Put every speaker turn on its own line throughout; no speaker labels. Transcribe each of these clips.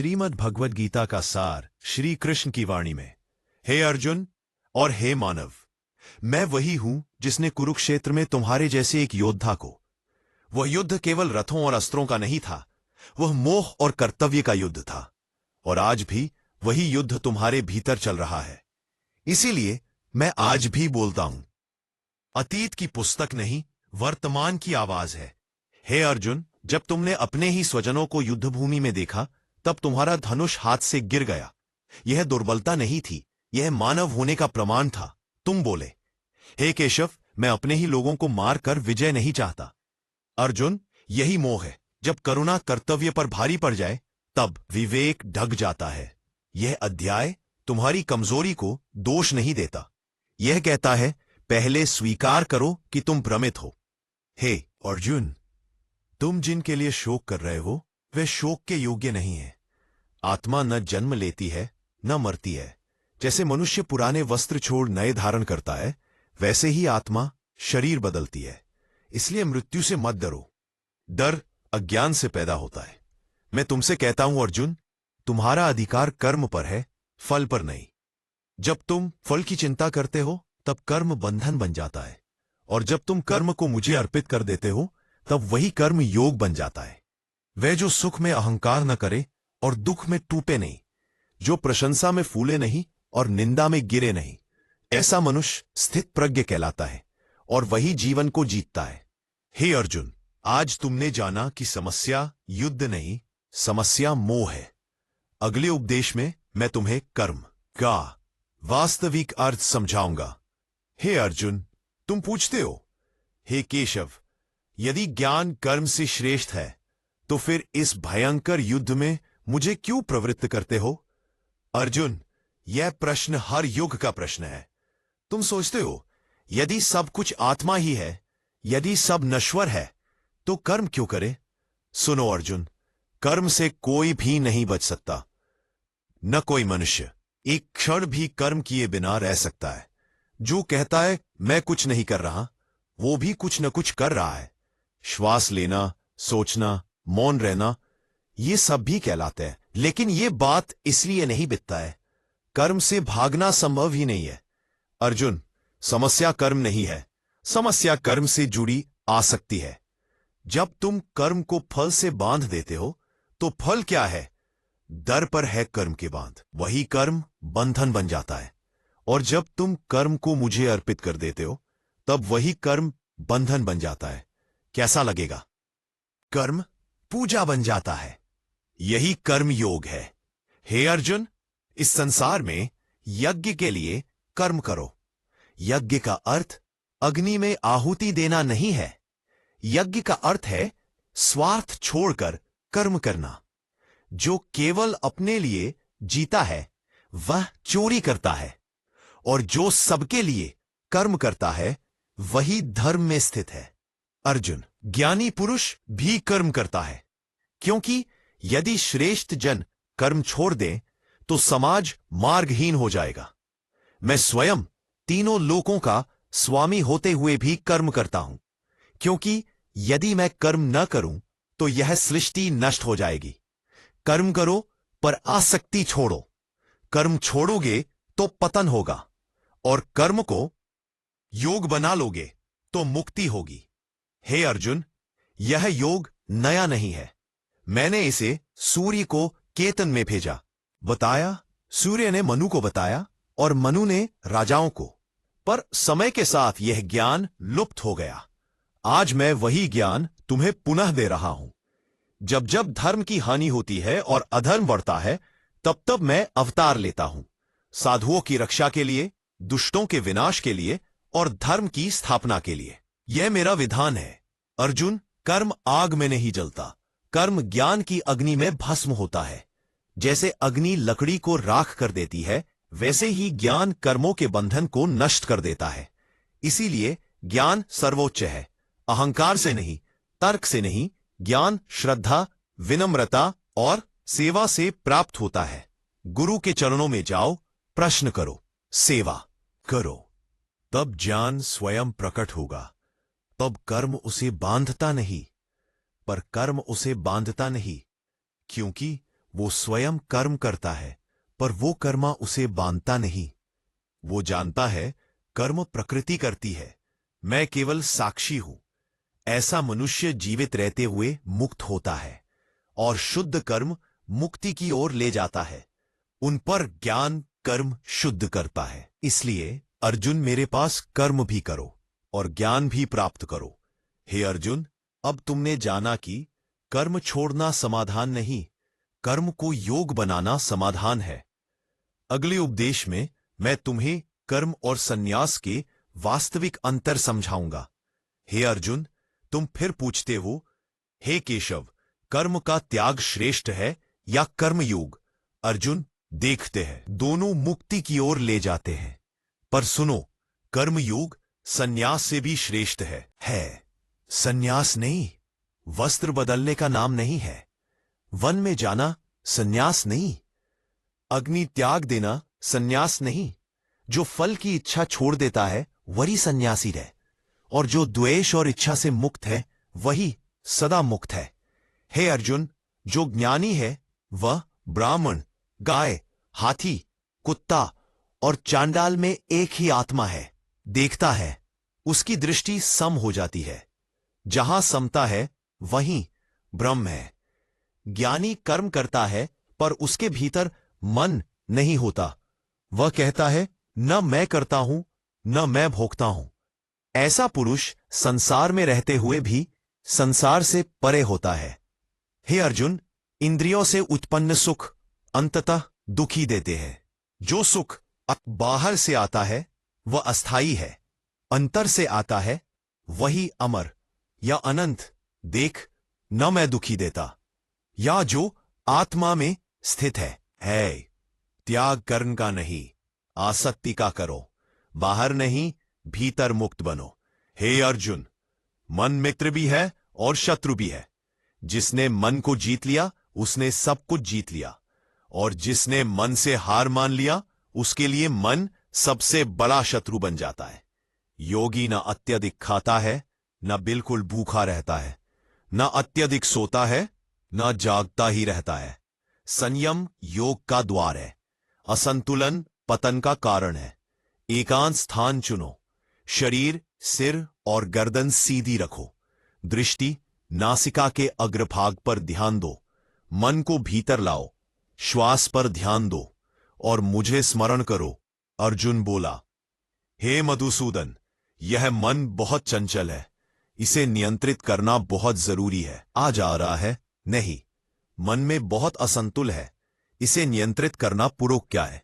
श्रीमद् भगवद गीता का सार श्री कृष्ण की वाणी में। हे अर्जुन और हे मानव, मैं वही हूं जिसने कुरुक्षेत्र में तुम्हारे जैसे एक योद्धा को, वह युद्ध केवल रथों और अस्त्रों का नहीं था, वह मोह और कर्तव्य का युद्ध था। और आज भी वही युद्ध तुम्हारे भीतर चल रहा है। इसीलिए मैं आज भी बोलता हूं। अतीत की पुस्तक नहीं, वर्तमान की आवाज है। हे अर्जुन, जब तुमने अपने ही स्वजनों को युद्धभूमि में देखा, तब तुम्हारा धनुष हाथ से गिर गया। यह दुर्बलता नहीं थी, यह मानव होने का प्रमाण था। तुम बोले, हे केशव, मैं अपने ही लोगों को मारकर विजय नहीं चाहता। अर्जुन, यही मोह है। जब करुणा कर्तव्य पर भारी पड़ जाए, तब विवेक ढक जाता है। यह अध्याय तुम्हारी कमजोरी को दोष नहीं देता। यह कहता है, पहले स्वीकार करो कि तुम भ्रमित हो। हे अर्जुन, तुम जिनके लिए शोक कर रहे हो, वे शोक के योग्य नहीं है। आत्मा न जन्म लेती है न मरती है। जैसे मनुष्य पुराने वस्त्र छोड़ नए धारण करता है, वैसे ही आत्मा शरीर बदलती है। इसलिए मृत्यु से मत डरो। डर अज्ञान से पैदा होता है। मैं तुमसे कहता हूं अर्जुन, तुम्हारा अधिकार कर्म पर है, फल पर नहीं। जब तुम फल की चिंता करते हो, तब कर्म बंधन बन जाता है। और जब तुम कर्म को मुझे अर्पित कर देते हो, तब वही कर्म योग बन जाता है। वह जो सुख में अहंकार न करे और दुख में टूटे नहीं, जो प्रशंसा में फूले नहीं और निंदा में गिरे नहीं, ऐसा मनुष्य स्थित प्रज्ञ कहलाता है और वही जीवन को जीतता है। हे अर्जुन, आज तुमने जाना कि समस्या युद्ध नहीं, समस्या मोह है। अगले उपदेश में मैं तुम्हें कर्म का वास्तविक अर्थ समझाऊंगा। हे अर्जुन, तुम पूछते हो, हे केशव, यदि ज्ञान कर्म से श्रेष्ठ है, तो फिर इस भयंकर युद्ध में मुझे क्यों प्रवृत्त करते हो? अर्जुन, यह प्रश्न हर युग का प्रश्न है। तुम सोचते हो, यदि सब कुछ आत्मा ही है, यदि सब नश्वर है, तो कर्म क्यों करे? सुनो अर्जुन, कर्म से कोई भी नहीं बच सकता। न कोई मनुष्य एक क्षण भी कर्म किए बिना रह सकता है। जो कहता है मैं कुछ नहीं कर रहा, वो भी कुछ न कुछ कर रहा है। श्वास लेना, सोचना, मौन रहना, ये सब भी कहलाते हैं। लेकिन ये बात इसलिए नहीं बिकता है, कर्म से भागना संभव ही नहीं है। अर्जुन, समस्या कर्म नहीं है, समस्या कर्म से जुड़ी आसक्ति है। जब तुम कर्म को फल से बांध देते हो, तो फल क्या है? दर पर है कर्म के बांध। वही कर्म बंधन बन जाता है। और जब तुम कर्म को मुझे अर्पित कर देते हो, तब वही कर्म बंधन बन जाता है। कैसा लगेगा? कर्म पूजा बन जाता है। यही कर्म योग है। हे अर्जुन, इस संसार में यज्ञ के लिए कर्म करो। यज्ञ का अर्थ अग्नि में आहुति देना नहीं है। यज्ञ का अर्थ है स्वार्थ छोड़कर कर्म करना। जो केवल अपने लिए जीता है, वह चोरी करता है। और जो सबके लिए कर्म करता है, वही धर्म में स्थित है। अर्जुन, ज्ञानी पुरुष भी कर्म करता है, क्योंकि यदि श्रेष्ठ जन कर्म छोड़ दें, तो समाज मार्गहीन हो जाएगा। मैं स्वयं तीनों लोकों का स्वामी होते हुए भी कर्म करता हूं, क्योंकि यदि मैं कर्म न करूं, तो यह सृष्टि नष्ट हो जाएगी। कर्म करो पर आसक्ति छोड़ो। कर्म छोड़ोगे तो पतन होगा, और कर्म को योग बना लोगे तो मुक्ति होगी। हे अर्जुन, यह योग नया नहीं है। मैंने इसे सूर्य को केतन में भेजा, बताया। सूर्य ने मनु को बताया और मनु ने राजाओं को। पर समय के साथ यह ज्ञान लुप्त हो गया। आज मैं वही ज्ञान तुम्हें पुनः दे रहा हूं। जब जब धर्म की हानि होती है और अधर्म बढ़ता है, तब तब मैं अवतार लेता हूं। साधुओं की रक्षा के लिए, दुष्टों के विनाश के लिए और धर्म की स्थापना के लिए। यह मेरा विधान है। अर्जुन, कर्म आग में नहीं जलता, कर्म ज्ञान की अग्नि में भस्म होता है। जैसे अग्नि लकड़ी को राख कर देती है, वैसे ही ज्ञान कर्मों के बंधन को नष्ट कर देता है। इसीलिए ज्ञान सर्वोच्च है। अहंकार से नहीं, तर्क से नहीं, ज्ञान श्रद्धा, विनम्रता और सेवा से प्राप्त होता है। गुरु के चरणों में जाओ, प्रश्न करो, सेवा करो, तब ज्ञान स्वयं प्रकट होगा। तब कर्म उसे बांधता नहीं, पर कर्म उसे बांधता नहीं, क्योंकि वो स्वयं कर्म करता है, पर वो कर्मा उसे बांधता नहीं। वो जानता है कर्म प्रकृति करती है, मैं केवल साक्षी हूं। ऐसा मनुष्य जीवित रहते हुए मुक्त होता है और शुद्ध कर्म मुक्ति की ओर ले जाता है। उन पर ज्ञान कर्म शुद्ध करता है। इसलिए अर्जुन, मेरे पास कर्म भी करो और ज्ञान भी प्राप्त करो। हे अर्जुन, अब तुमने जाना कि कर्म छोड़ना समाधान नहीं, कर्म को योग बनाना समाधान है। अगले उपदेश में मैं तुम्हें कर्म और संन्यास के वास्तविक अंतर समझाऊंगा। हे अर्जुन, तुम फिर पूछते हो, हे केशव, कर्म का त्याग श्रेष्ठ है या कर्मयोग? अर्जुन, देखते हैं, दोनों मुक्ति की ओर ले जाते हैं। पर सुनो, कर्मयोग संन्यास से भी श्रेष्ठ है। संन्यास नहीं, वस्त्र बदलने का नाम नहीं है। वन में जाना संन्यास नहीं, अग्नि त्याग देना संन्यास नहीं। जो फल की इच्छा छोड़ देता है वही सन्यासी है, और जो द्वेष और इच्छा से मुक्त है वही सदा मुक्त है। हे अर्जुन, जो ज्ञानी है वह ब्राह्मण, गाय, हाथी, कुत्ता और चांडाल में एक ही आत्मा है देखता है। उसकी दृष्टि सम हो जाती है। जहां समता है वहीं ब्रह्म है। ज्ञानी कर्म करता है पर उसके भीतर मन नहीं होता। वह कहता है, न मैं करता हूं न मैं भोगता हूं। ऐसा पुरुष संसार में रहते हुए भी संसार से परे होता है। हे अर्जुन, इंद्रियों से उत्पन्न सुख अंततः दुखी देते हैं। जो सुख बाहर से आता है वह अस्थाई है, अंतर से आता है वही अमर या अनंत। देख, न मैं दुखी देता, या जो आत्मा में स्थित है। त्याग कर्म का नहीं, आसक्ति का करो। बाहर नहीं, भीतर मुक्त बनो। हे अर्जुन, मन मित्र भी है और शत्रु भी है। जिसने मन को जीत लिया उसने सब कुछ जीत लिया, और जिसने मन से हार मान लिया उसके लिए मन सबसे बड़ा शत्रु बन जाता है। योगी न अत्यधिक खाता है न बिल्कुल भूखा रहता है, न अत्यधिक सोता है न जागता ही रहता है। संयम योग का द्वार है, असंतुलन पतन का कारण है। एकांत स्थान चुनो, शरीर, सिर और गर्दन सीधी रखो। दृष्टि नासिका के अग्रभाग पर ध्यान दो। मन को भीतर लाओ, श्वास पर ध्यान दो और मुझे स्मरण करो। अर्जुन बोला, हे मधुसूदन, यह मन बहुत चंचल है, इसे नियंत्रित करना बहुत जरूरी है। आ जा रहा है? नहीं, मन में बहुत असंतुल है, इसे नियंत्रित करना पूर्वक क्या है।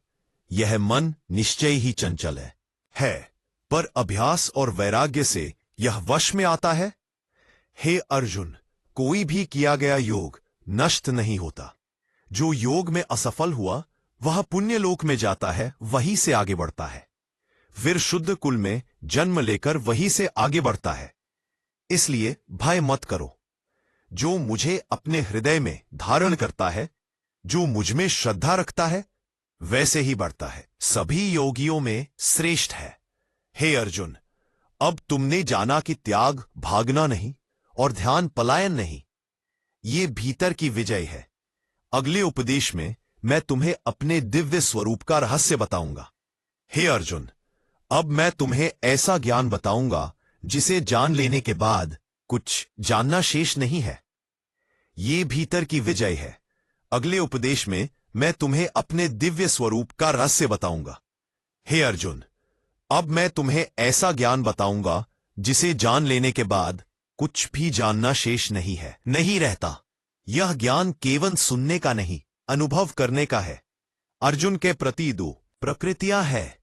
यह मन निश्चय ही चंचल है, पर अभ्यास और वैराग्य से यह वश में आता है। हे अर्जुन, कोई भी किया गया योग नष्ट नहीं होता। जो योग में असफल हुआ वह पुण्य लोक में जाता है, वहीं से आगे बढ़ता है। फिर शुद्ध कुल में जन्म लेकर वहीं से आगे बढ़ता है। इसलिए भय मत करो। जो मुझे अपने हृदय में धारण करता है, जो मुझ में श्रद्धा रखता है, वैसे ही बढ़ता है। सभी योगियों में श्रेष्ठ है। हे अर्जुन, अब तुमने जाना कि त्याग भागना नहीं और ध्यान पलायन नहीं, ये भीतर की विजय है। अगले उपदेश में मैं तुम्हें अपने दिव्य स्वरूप का रहस्य बताऊंगा। हे अर्जुन, अब मैं तुम्हें ऐसा ज्ञान बताऊंगा जिसे जान लेने के बाद कुछ जानना शेष नहीं है। ये भीतर की विजय है। अगले उपदेश में मैं तुम्हें अपने दिव्य स्वरूप का रहस्य बताऊंगा। हे अर्जुन, अब मैं तुम्हें ऐसा ज्ञान बताऊंगा जिसे जान लेने के बाद कुछ भी जानना शेष नहीं है, नहीं रहता। यह ज्ञान केवल सुनने का नहीं, अनुभव करने का है। अर्जुन के प्रति दो प्रकृतियां हैं।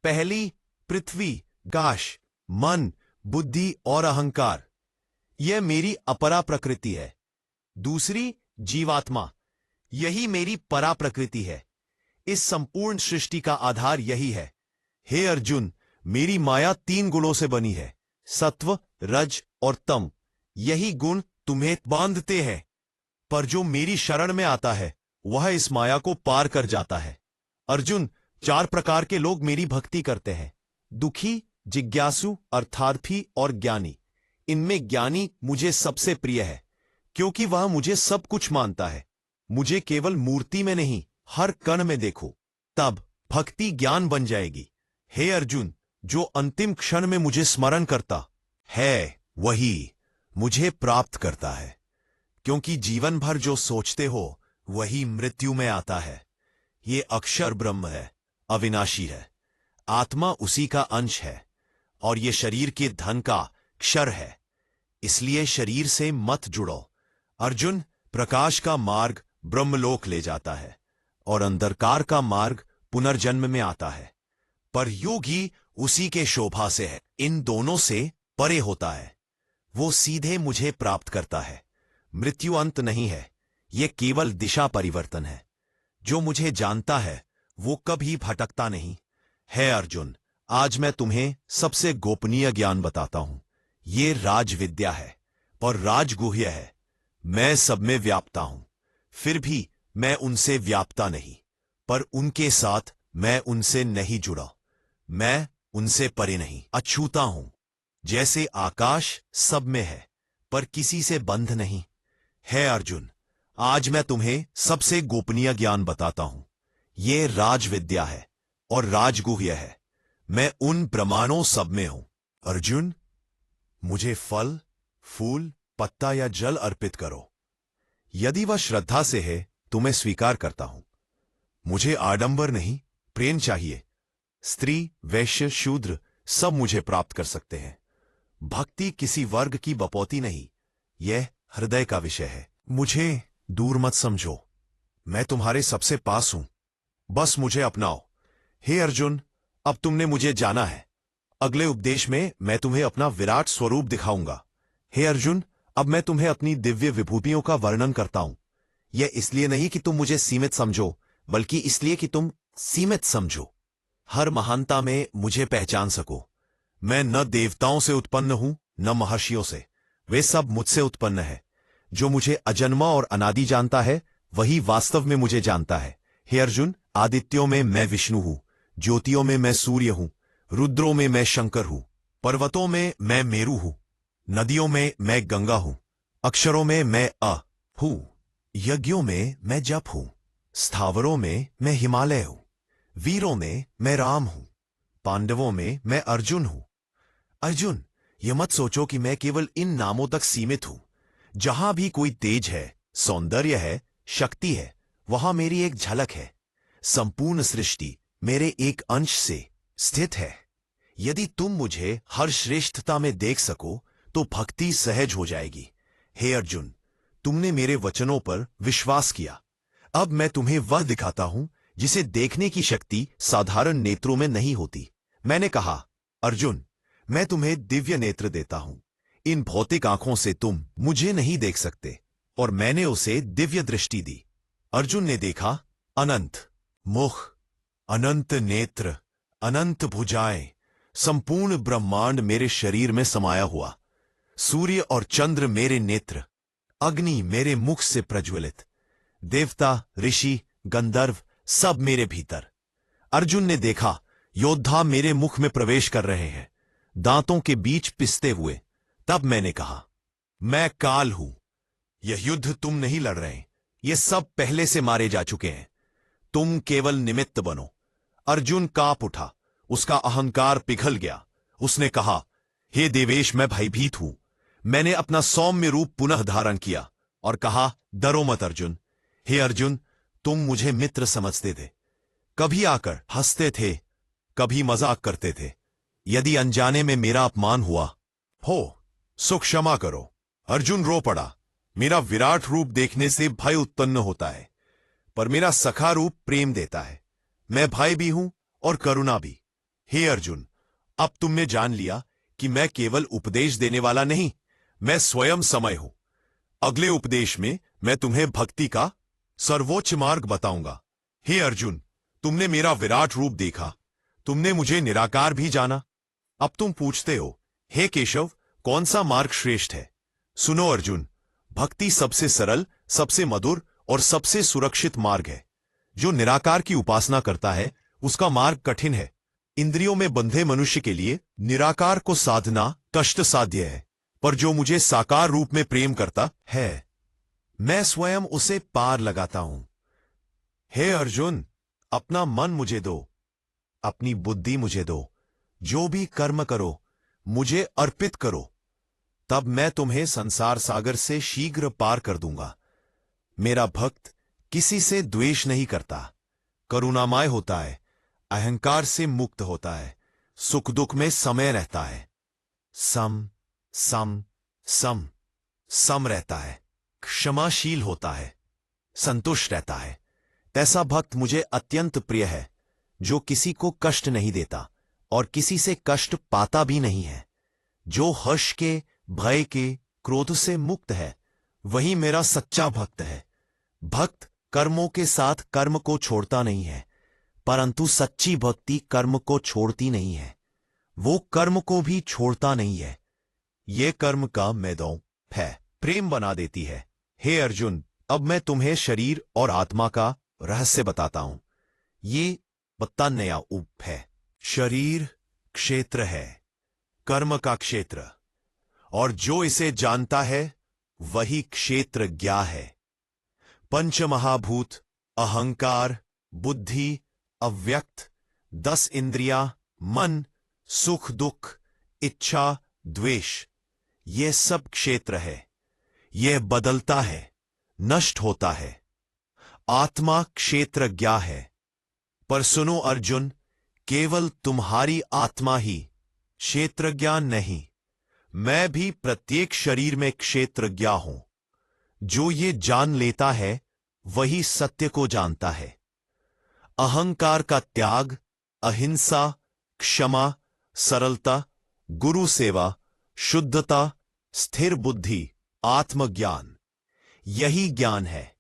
पहली पृथ्वी, आकाश, मन, बुद्धि और अहंकार, यह मेरी अपरा प्रकृति है। दूसरी जीवात्मा, यही मेरी परा प्रकृति है। इस संपूर्ण सृष्टि का आधार यही है। हे अर्जुन, मेरी माया 3 गुणों से बनी है, सत्व, रज और तम। यही गुण तुम्हें बांधते हैं, पर जो मेरी शरण में आता है वह इस माया को पार कर जाता है। अर्जुन, 4 प्रकार के लोग मेरी भक्ति करते हैं, दुखी, जिज्ञासु, अर्थार्थी और ज्ञानी। इनमें ज्ञानी मुझे सबसे प्रिय है, क्योंकि वह मुझे सब कुछ मानता है। मुझे केवल मूर्ति में नहीं, हर कण में देखो, तब भक्ति ज्ञान बन जाएगी। हे अर्जुन, जो अंतिम क्षण में मुझे स्मरण करता है वही मुझे प्राप्त करता है, क्योंकि जीवन भर जो सोचते हो वही मृत्यु में आता है। ये अक्षर ब्रह्म है, अविनाशी है, आत्मा उसी का अंश है, और ये शरीर के धन का क्षर है, इसलिए शरीर से मत जुड़ो। अर्जुन, प्रकाश का मार्ग ब्रह्मलोक ले जाता है और अंधकार का मार्ग पुनर्जन्म में आता है, पर योगी उसी के शोभा से है, इन दोनों से परे होता है, वो सीधे मुझे प्राप्त करता है। मृत्यु अंत नहीं है, ये केवल दिशा परिवर्तन है। जो मुझे जानता है वो कभी भटकता नहीं। है अर्जुन, आज मैं तुम्हें सबसे गोपनीय ज्ञान बताता हूं। ये राजविद्या है, पर राजगुह्य है। मैं सब में व्याप्ता हूं, फिर भी मैं उनसे व्याप्ता नहीं, पर उनके साथ मैं उनसे नहीं जुड़ा। मैं उनसे परे नहीं, अछूता हूं। जैसे आकाश सब में है, पर किसी से बंध नहीं। है अर्जुन, आज मैं तुम्हें सबसे गोपनीय ज्ञान बताता हूं। ये राजविद्या है और राजगुह्य है। मैं उन ब्रह्मांडों सब में हूं। अर्जुन, मुझे फल, फूल, पत्ता या जल अर्पित करो। यदि वह श्रद्धा से है तो मैं स्वीकार करता हूं। मुझे आडंबर नहीं, प्रेम चाहिए। स्त्री, वैश्य, शूद्र सब मुझे प्राप्त कर सकते हैं। भक्ति किसी वर्ग की बपौती नहीं, यह हृदय का विषय है। मुझे दूर मत समझो, मैं तुम्हारे सबसे पास हूं, बस मुझे अपनाओ। हे अर्जुन, अब तुमने मुझे जाना है। अगले उपदेश में मैं तुम्हें अपना विराट स्वरूप दिखाऊंगा। हे अर्जुन, अब मैं तुम्हें अपनी दिव्य विभूतियों का वर्णन करता हूं। यह इसलिए नहीं कि तुम मुझे सीमित समझो, बल्कि इसलिए कि तुम सीमित समझो, हर महानता में मुझे पहचान सको। मैं न देवताओं से उत्पन्न हूं न महर्षियों से, वे सब मुझसे उत्पन्न है। जो मुझे अजन्मा और अनादि जानता है वही वास्तव में मुझे जानता है। हे अर्जुन, आदित्यों में मैं विष्णु हूं, ज्योतियों में मैं सूर्य हूं, रुद्रों में मैं शंकर हूं, पर्वतों में मैं मेरु हूं, नदियों में मैं गंगा हूं, अक्षरों में मैं अ हूं, यज्ञों में मैं जप हूं, स्थावरों में मैं हिमालय हूं, वीरों में मैं राम हूं, पांडवों में मैं अर्जुन हूं। अर्जुन, यह मत सोचो कि मैं केवल इन नामों तक सीमित हूं। जहां भी कोई तेज है, सौंदर्य है, शक्ति है, वहां मेरी एक झलक है। संपूर्ण सृष्टि मेरे एक अंश से स्थित है। यदि तुम मुझे हर श्रेष्ठता में देख सको तो भक्ति सहज हो जाएगी। हे अर्जुन, तुमने मेरे वचनों पर विश्वास किया। अब मैं तुम्हें वह दिखाता हूं जिसे देखने की शक्ति साधारण नेत्रों में नहीं होती। मैंने कहा, अर्जुन, मैं तुम्हें दिव्य नेत्र देता हूं। इन भौतिक आंखों से तुम मुझे नहीं देख सकते, और मैंने उसे दिव्य दृष्टि दी। अर्जुन ने देखा अनंत मुख, अनंत नेत्र, अनंत भुजाएं, संपूर्ण ब्रह्मांड मेरे शरीर में समाया हुआ। सूर्य और चंद्र मेरे नेत्र, अग्नि मेरे मुख से प्रज्वलित, देवता, ऋषि, गंधर्व सब मेरे भीतर। अर्जुन ने देखा योद्धा मेरे मुख में प्रवेश कर रहे हैं, दांतों के बीच पिसते हुए। तब मैंने कहा, मैं काल हूं, यह युद्ध तुम नहीं लड़ रहे, ये सब पहले से मारे जा चुके हैं, तुम केवल निमित्त बनो। अर्जुन कांप उठा, उसका अहंकार पिघल गया। उसने कहा, हे देवेश, मैं भयभीत हूं। मैंने अपना सौम्य रूप पुनः धारण किया और कहा, डरो मत अर्जुन। हे अर्जुन, तुम मुझे मित्र समझते थे, कभी आकर हंसते थे, कभी मजाक करते थे। यदि अनजाने में मेरा अपमान हुआ हो सो क्षमा करो। अर्जुन रो पड़ा। मेरा विराट रूप देखने से भय उत्पन्न होता है, पर मेरा सखा रूप प्रेम देता है। मैं भय भी हूं और करुणा भी। हे अर्जुन, अब तुमने जान लिया कि मैं केवल उपदेश देने वाला नहीं, मैं स्वयं समय हूं। अगले उपदेश में मैं तुम्हें भक्ति का सर्वोच्च मार्ग बताऊंगा। हे अर्जुन, तुमने मेरा विराट रूप देखा, तुमने मुझे निराकार भी जाना। अब तुम पूछते हो, हे केशव, कौन सा मार्ग श्रेष्ठ है? सुनो अर्जुन, भक्ति सबसे सरल, सबसे मधुर और सबसे सुरक्षित मार्ग है। जो निराकार की उपासना करता है उसका मार्ग कठिन है। इंद्रियों में बंधे मनुष्य के लिए निराकार को साधना कष्ट साध्य है, पर जो मुझे साकार रूप में प्रेम करता है मैं स्वयं उसे पार लगाता हूं। हे अर्जुन, अपना मन मुझे दो, अपनी बुद्धि मुझे दो, जो भी कर्म करो मुझे अर्पित करो, तब मैं तुम्हें संसार सागर से शीघ्र पार कर दूंगा। मेरा भक्त किसी से द्वेष नहीं करता, करुणामय होता है, अहंकार से मुक्त होता है, सुख दुख में समय रहता है, सम सम सम सम रहता है, क्षमाशील होता है, संतुष्ट रहता है। ऐसा भक्त मुझे अत्यंत प्रिय है, जो किसी को कष्ट नहीं देता और किसी से कष्ट पाता भी नहीं है। जो हर्ष के, भय के, क्रोध से मुक्त है, वही मेरा सच्चा भक्त है। भक्त कर्मों के साथ कर्म को छोड़ता नहीं है, परंतु सच्ची भक्ति कर्म को छोड़ती नहीं है। वो कर्म को भी छोड़ता नहीं है। ये कर्म का मैदान है, प्रेम बना देती है। हे अर्जुन, अब मैं तुम्हें शरीर और आत्मा का रहस्य बताता हूं। ये बता नया उप है। शरीर क्षेत्र है, कर्म का क्षेत्र, और जो इसे जानता है वही क्षेत्र ज्ञा है। पंच महाभूत, अहंकार, बुद्धि, अव्यक्त, 10 इंद्रियां, मन, सुख दुख, इच्छा, द्वेष, ये सब क्षेत्र है। यह बदलता है, नष्ट होता है। आत्मा क्षेत्र ज्ञा है। पर सुनो अर्जुन, केवल तुम्हारी आत्मा ही क्षेत्रज्ञ नहीं, मैं भी प्रत्येक शरीर में क्षेत्रज्ञ हूं। जो ये जान लेता है वही सत्य को जानता है। अहंकार का त्याग, अहिंसा, क्षमा, सरलता, गुरु सेवा, शुद्धता, स्थिर बुद्धि, आत्मज्ञान, यही ज्ञान है।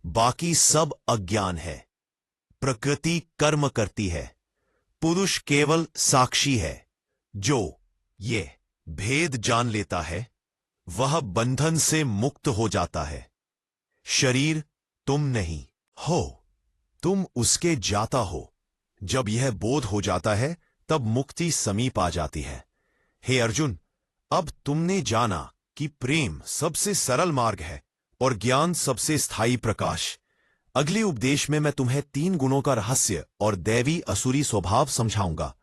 बाकी सब अज्ञान है। प्रकृति कर्म करती है, पुरुष केवल साक्षी है। जो ये भेद जान लेता है वह बंधन से मुक्त हो जाता है। शरीर तुम नहीं हो, तुम उसके जाता हो। जब यह बोध हो जाता है तब मुक्ति समीप आ जाती है। हे अर्जुन, अब तुमने जाना कि प्रेम सबसे सरल मार्ग है और ज्ञान सबसे स्थायी प्रकाश। अगले उपदेश में मैं तुम्हें 3 गुणों का रहस्य और दैवी असुरी स्वभाव समझाऊंगा।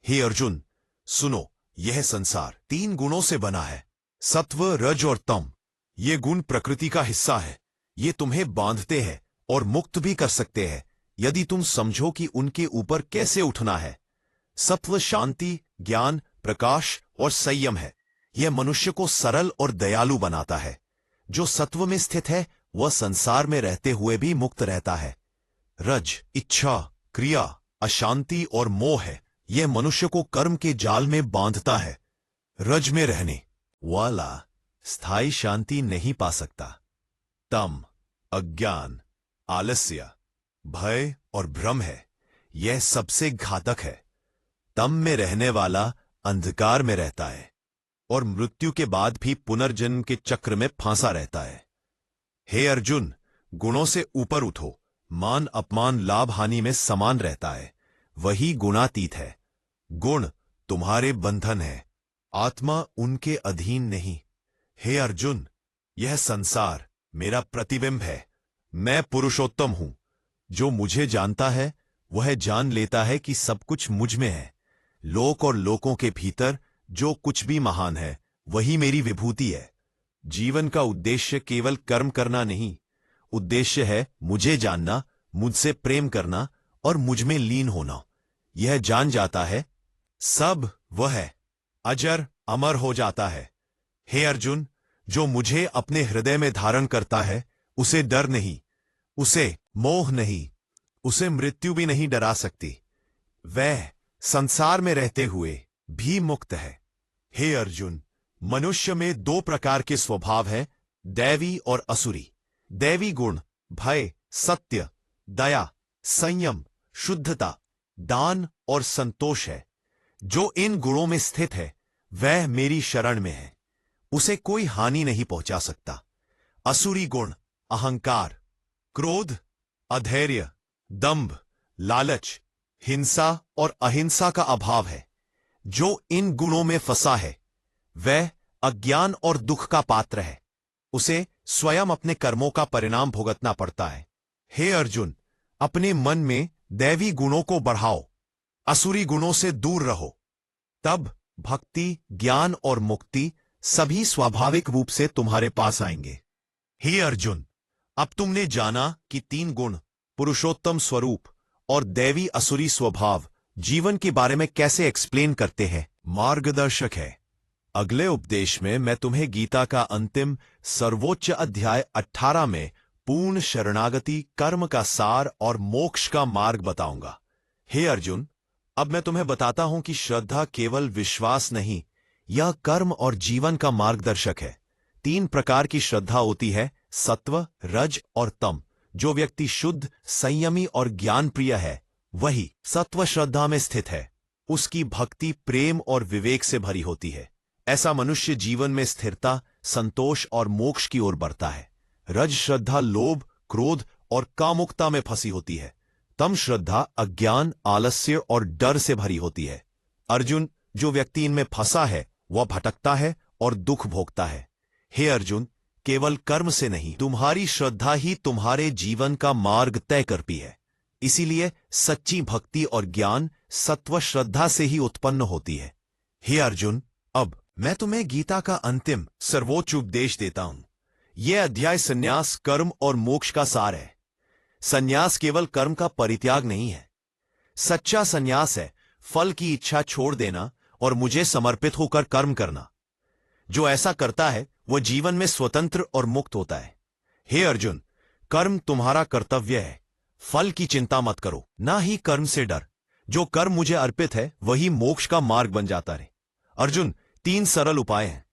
हे अर्जुन, सुनो, यह संसार 3 गुणों से बना है, सत्व, रज और तम। ये गुण प्रकृति का हिस्सा है। ये तुम्हें बांधते हैं और मुक्त भी कर सकते हैं यदि तुम समझो कि उनके ऊपर कैसे उठना है। सत्व शांति, ज्ञान, प्रकाश और संयम है। यह मनुष्य को सरल और दयालु बनाता है। जो सत्व में स्थित है वह संसार में रहते हुए भी मुक्त रहता है। रज इच्छा, क्रिया, अशांति और मोह है। यह मनुष्य को कर्म के जाल में बांधता है। रज में रहने वाला स्थायी शांति नहीं पा सकता। तम अज्ञान, आलस्य, भय और भ्रम है। यह सबसे घातक है। तम में रहने वाला अंधकार में रहता है और मृत्यु के बाद भी पुनर्जन्म के चक्र में फांसा रहता है। हे अर्जुन, गुणों से ऊपर उठो। मान अपमान लाभ हानि में समान रहता है, वही गुणातीत है। गुण तुम्हारे बंधन है, आत्मा उनके अधीन नहीं। हे अर्जुन, यह संसार मेरा प्रतिबिंब है। मैं पुरुषोत्तम हूं। जो मुझे जानता है वह जान लेता है कि सब कुछ मुझ में है। लोक और लोकों के भीतर जो कुछ भी महान है वही मेरी विभूति है। जीवन का उद्देश्य केवल कर्म करना नहीं, उद्देश्य है मुझे जानना, मुझसे प्रेम करना और मुझ में लीन होना। यह जान जाता है सब वह है, अजर अमर हो जाता है। हे अर्जुन, जो मुझे अपने हृदय में धारण करता है उसे डर नहीं, उसे मोह नहीं, उसे मृत्यु भी नहीं डरा सकती। वह संसार में रहते हुए भी मुक्त है। हे अर्जुन, मनुष्य में 2 प्रकार के स्वभाव हैं, दैवी और असुरी। दैवी गुण भय, सत्य, दया, संयम, शुद्धता, दान और संतोष है। जो इन गुणों में स्थित है वह मेरी शरण में है, उसे कोई हानि नहीं पहुंचा सकता। असुरी गुण अहंकार, क्रोध, अधैर्य, दंभ, लालच, हिंसा और अहिंसा का अभाव है। जो इन गुणों में फंसा है वह अज्ञान और दुख का पात्र है। उसे स्वयं अपने कर्मों का परिणाम भुगतना पड़ता है। हे अर्जुन, अपने मन में दैवी गुणों को बढ़ाओ, असुरी गुणों से दूर रहो। तब भक्ति, ज्ञान और मुक्ति सभी स्वाभाविक रूप से तुम्हारे पास आएंगे। हे अर्जुन, अब तुमने जाना कि 3 गुण, पुरुषोत्तम स्वरूप और दैवी असुरी स्वभाव जीवन के बारे में कैसे एक्सप्लेन करते हैं, मार्गदर्शक है। अगले उपदेश में मैं तुम्हें गीता का अंतिम सर्वोच्च अध्याय 18 में पूर्ण शरणागति, कर्म का सार और मोक्ष का मार्ग बताऊंगा। हे अर्जुन, अब मैं तुम्हें बताता हूं कि श्रद्धा केवल विश्वास नहीं, यह कर्म और जीवन का मार्गदर्शक है। 3 प्रकार की श्रद्धा होती है, सत्व, रज और तम। जो व्यक्ति शुद्ध, संयमी और ज्ञान प्रिय है, वही सत्व श्रद्धा में स्थित है। उसकी भक्ति प्रेम और विवेक से भरी होती है। ऐसा मनुष्य जीवन में स्थिरता, संतोष और मोक्ष की ओर बढ़ता है। रज श्रद्धा लोभ, क्रोध और कामुकता में फंसी होती है। तम श्रद्धा अज्ञान, आलस्य और डर से भरी होती है। अर्जुन, जो व्यक्ति इनमें फंसा है वह भटकता है और दुख भोगता है। हे अर्जुन, केवल कर्म से नहीं, तुम्हारी श्रद्धा ही तुम्हारे जीवन का मार्ग तय करती है। इसीलिए सच्ची भक्ति और ज्ञान सत्व श्रद्धा से ही उत्पन्न होती है। हे अर्जुन, अब मैं तुम्हें गीता का अंतिम सर्वोच्च उपदेश देता हूं। यह अध्याय संन्यास, कर्म और मोक्ष का सार है। संन्यास केवल कर्म का परित्याग नहीं है। सच्चा संन्यास है फल की इच्छा छोड़ देना और मुझे समर्पित होकर कर्म करना। जो ऐसा करता है वह जीवन में स्वतंत्र और मुक्त होता है। हे अर्जुन, कर्म तुम्हारा कर्तव्य है, फल की चिंता मत करो, ना ही कर्म से डर। जो कर्म मुझे अर्पित है वही मोक्ष का मार्ग बन जाता है। अर्जुन, 3 सरल उपाय हैं।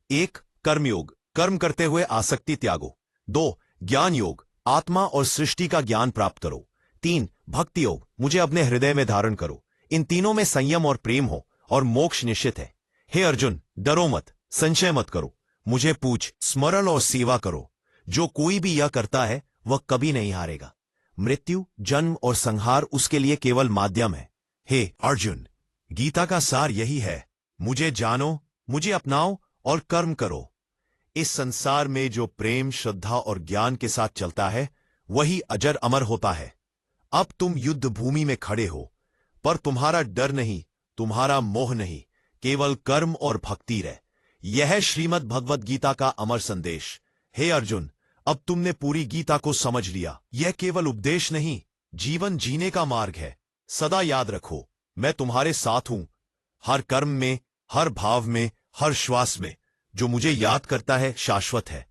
1. कर्मयोग, कर्म करते हुए आसक्ति त्यागो। 2. ज्ञान योग, आत्मा और सृष्टि का ज्ञान प्राप्त करो। 3. भक्ति योग, मुझे अपने हृदय में धारण करो। इन तीनों में संयम और प्रेम हो और मोक्ष निश्चित है। हे अर्जुन, डरो मत, संशय मत करो, मुझे पूछ, स्मरण और सेवा करो। जो कोई भी यह करता है वह कभी नहीं हारेगा। मृत्यु, जन्म और संहार उसके लिए केवल माध्यम है। हे अर्जुन, गीता का सार यही है, मुझे जानो, मुझे अपनाओ और कर्म करो। इस संसार में जो प्रेम, श्रद्धा और ज्ञान के साथ चलता है वही अजर अमर होता है। अब तुम युद्ध भूमि में खड़े हो, पर तुम्हारा डर नहीं, तुम्हारा मोह नहीं, केवल कर्म और भक्ति रहे। यह श्रीमद् भगवद गीता का अमर संदेश। हे अर्जुन, अब तुमने पूरी गीता को समझ लिया। यह केवल उपदेश नहीं, जीवन जीने का मार्ग है। सदा याद रखो, मैं तुम्हारे साथ हूं, हर कर्म में, हर भाव में, हर श्वास में। जो मुझे याद करता है शाश्वत है।